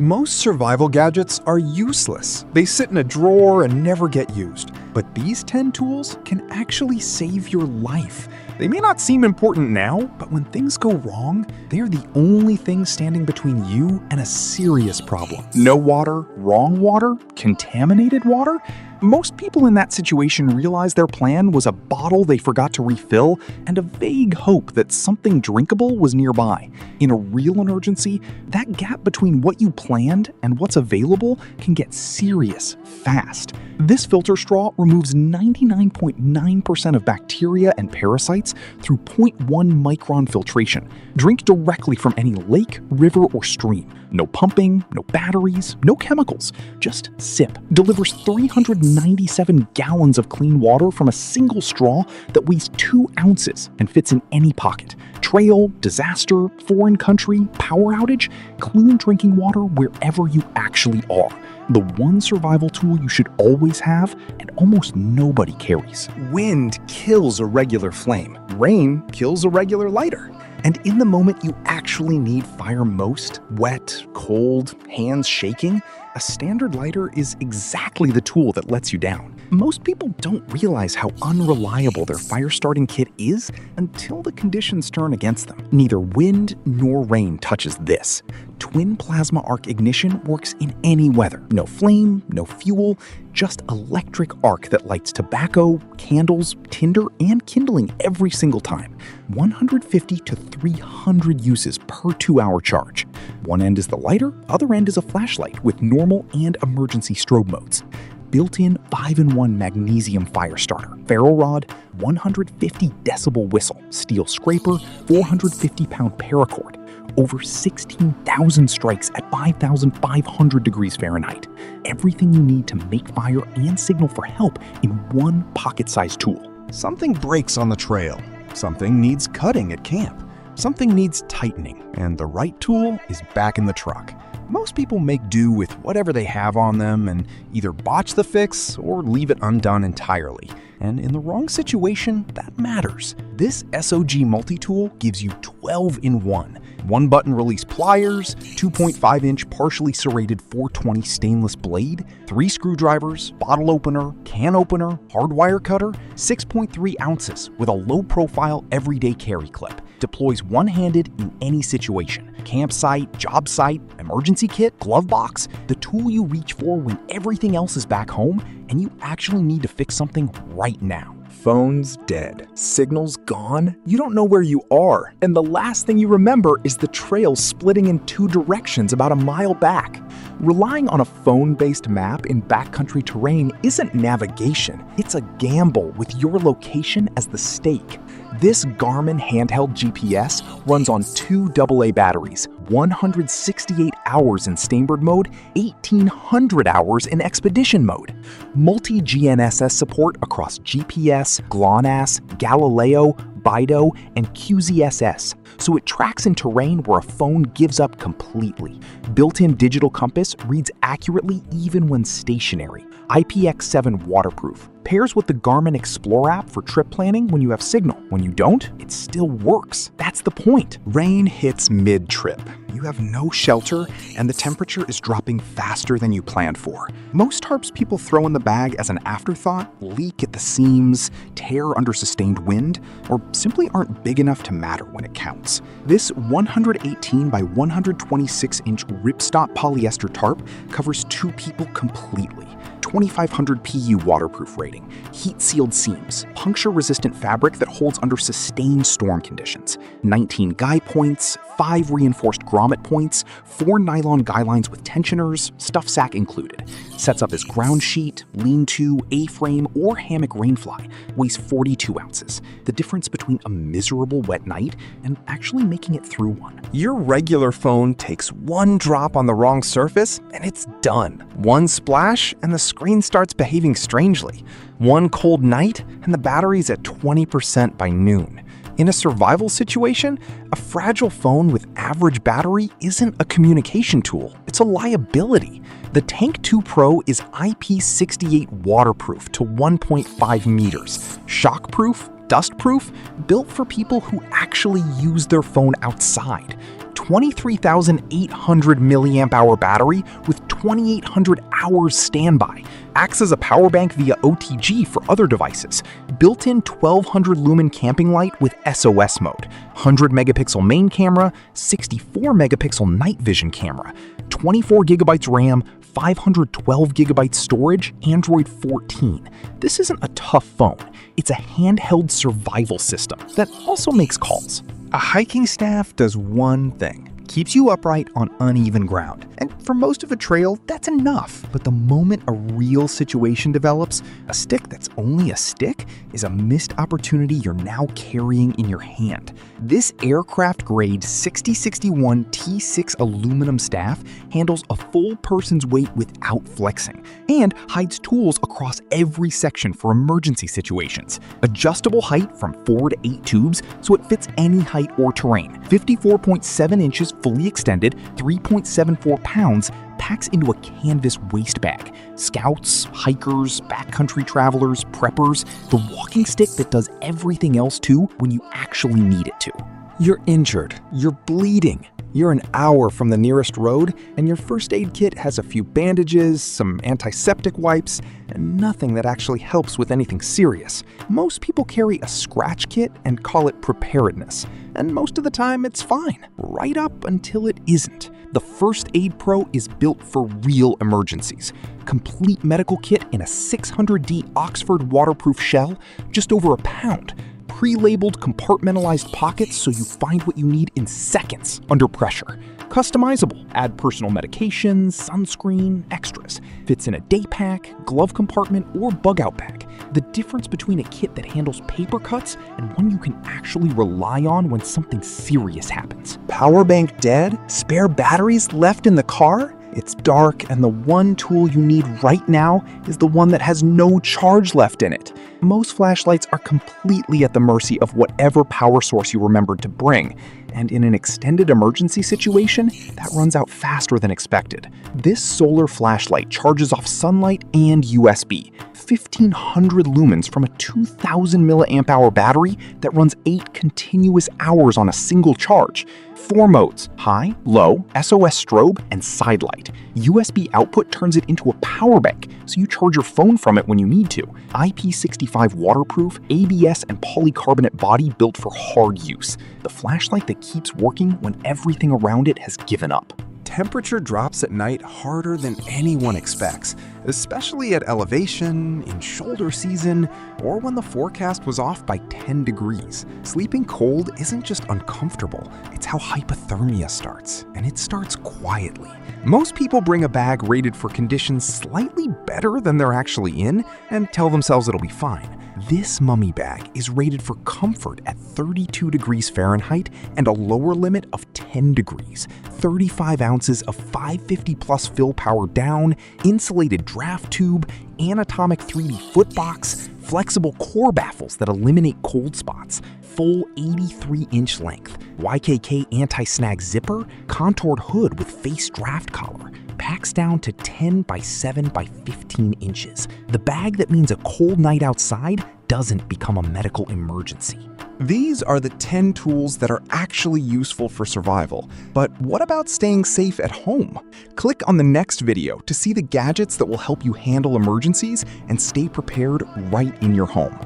Most survival gadgets are useless. They sit in a drawer and never get used. But these 10 tools can actually save your life. They may not seem important now, but when things go wrong, they are the only thing standing between you and a serious problem. No water, wrong water, contaminated water? Most people in that situation realize their plan was a bottle they forgot to refill and a vague hope that something drinkable was nearby. In a real emergency, that gap between what you planned and what's available can get serious fast. This filter straw removes 99.9% of bacteria and parasites through 0.1 micron filtration. Drink directly from any lake, river, or stream. No pumping, no batteries, no chemicals. Just sip. Delivers 397 gallons of clean water from a single straw that weighs 2 ounces and fits in any pocket. Trail, disaster, foreign country, power outage, clean drinking water wherever you actually are. The one survival tool you should always have and almost nobody carries. Wind kills a regular flame. Rain kills a regular lighter. And in the moment you actually need fire most, wet, cold, hands shaking, a standard lighter is exactly the tool that lets you down. Most people don't realize how unreliable their fire starting kit is until the conditions turn against them. Neither wind nor rain touches this. Twin plasma arc ignition works in any weather. No flame, no fuel, just electric arc that lights tobacco, candles, tinder, and kindling every single time. 150 to 300 uses per 2-hour charge. One end is the lighter, other end is a flashlight with normal and emergency strobe modes. Built-in 5-in-1 magnesium fire starter, ferro rod, 150 decibel whistle, steel scraper, 450-pound paracord. Over 16,000 strikes at 5,500 degrees Fahrenheit. Everything you need to make fire and signal for help in one pocket-sized tool. Something breaks on the trail. Something needs cutting at camp. Something needs tightening, and the right tool is back in the truck. Most people make do with whatever they have on them and either botch the fix or leave it undone entirely. And in the wrong situation, that matters. This SOG multi-tool gives you 12-in-1. 1-button release pliers, 2.5-inch partially serrated 420 stainless blade, 3 screwdrivers, bottle opener, can opener, hardwire cutter, 6.3 ounces with a low-profile everyday carry clip. Deploys one-handed in any situation. Campsite, job site, emergency kit, glove box, the tool you reach for when everything else is back home and you actually need to fix something right now. Phone's dead. Signal's gone. You don't know where you are. And the last thing you remember is the trail splitting in 2 directions about a mile back. Relying on a phone-based map in backcountry terrain isn't navigation. It's a gamble with your location as the stake. This Garmin handheld GPS runs on 2 AA batteries, 168 hours in Stainbird mode, 1,800 hours in Expedition mode. Multi-GNSS support across GPS, GLONASS, Galileo, BIDO, and QZSS, so it tracks in terrain where a phone gives up completely. Built-in digital compass reads accurately even when stationary. IPX7 waterproof. Pairs with the Garmin Explore app for trip planning when you have signal. When you don't, it still works. That's the point. Rain hits mid-trip. You have no shelter, and the temperature is dropping faster than you planned for. Most tarps people throw in the bag as an afterthought leak at the seams, tear under sustained wind, or simply aren't big enough to matter when it counts. This 118 by 126-inch ripstop polyester tarp covers 2 people completely. 2,500 PU waterproof rating, heat-sealed seams, puncture-resistant fabric that holds under sustained storm conditions, 19 guy points, 5 reinforced grommet points, 4 nylon guy lines with tensioners, stuff sack included. Sets up as ground sheet, lean-to, A-frame, or hammock rainfly. Weighs 42 ounces. The difference between a miserable wet night and actually making it through one. Your regular phone takes 1 drop on the wrong surface and it's done. 1 splash and the screen starts behaving strangely. 1 cold night and the battery's at 20% by noon. In a survival situation, a fragile phone with average battery isn't a communication tool, it's a liability. The Tank 2 Pro is IP68 waterproof to 1.5 meters, shockproof, dustproof, built for people who actually use their phone outside. 23,800 milliamp hour battery with 2,800 hours standby. Acts as a power bank via OTG for other devices. Built-in 1200 lumen camping light with SOS mode. 100 megapixel main camera, 64 megapixel night vision camera. 24 gigabytes RAM, 512 gigabytes storage, Android 14. This isn't a tough phone. It's a handheld survival system that also makes calls. A hiking staff does one thing. Keeps you upright on uneven ground. And for most of a trail, that's enough. But the moment a real situation develops, a stick that's only a stick is a missed opportunity you're now carrying in your hand. This aircraft-grade 6061 T6 aluminum staff handles a full person's weight without flexing and hides tools across every section for emergency situations. Adjustable height from 4 to 8 tubes so it fits any height or terrain. 54.7 inches fully extended, 3.74 pounds, packs into a canvas waist bag. Scouts, hikers, backcountry travelers, preppers, the walking stick that does everything else too when you actually need it to. You're injured, you're bleeding, you're an hour from the nearest road, and your first aid kit has a few bandages, some antiseptic wipes, and nothing that actually helps with anything serious. Most people carry a scratch kit and call it preparedness, and most of the time it's fine, right up until it isn't. The First Aid Pro is built for real emergencies. Complete medical kit in a 600D Oxford waterproof shell, just over £1. Pre-labeled compartmentalized pockets so you find what you need in seconds under pressure. Customizable, add personal medications, sunscreen, extras. Fits in a day pack, glove compartment, or bug-out bag. The difference between a kit that handles paper cuts and one you can actually rely on when something serious happens. Power bank dead? Spare batteries left in the car? It's dark, and the one tool you need right now is the one that has no charge left in it. Most flashlights are completely at the mercy of whatever power source you remembered to bring, and in an extended emergency situation, that runs out faster than expected. This solar flashlight charges off sunlight and USB, 1,500 lumens from a 2,000 milliamp hour battery that runs 8 continuous hours on a single charge. 4 modes: high, low, SOS strobe, and side light. USB output turns it into a power bank, so you charge your phone from it when you need to. IP65 waterproof, ABS and polycarbonate body built for hard use. The flashlight that keeps working when everything around it has given up. Temperature drops at night harder than anyone expects, especially at elevation, in shoulder season, or when the forecast was off by 10 degrees. Sleeping cold isn't just uncomfortable, it's how hypothermia starts, and it starts quietly. Most people bring a bag rated for conditions slightly better than they're actually in and tell themselves it'll be fine. This mummy bag is rated for comfort at 32 degrees Fahrenheit and a lower limit of 10 degrees. 35 ounces of 550 plus fill power down, insulated draft tube, anatomic 3D foot box, flexible core baffles that eliminate cold spots, full 83-inch length, YKK anti-snag zipper, contoured hood with face draft collar, packs down to 10 by 7 by 15 inches. The bag that means a cold night outside doesn't become a medical emergency. These are the 10 tools that are actually useful for survival. But what about staying safe at home? Click on the next video to see the gadgets that will help you handle emergencies and stay prepared right in your home.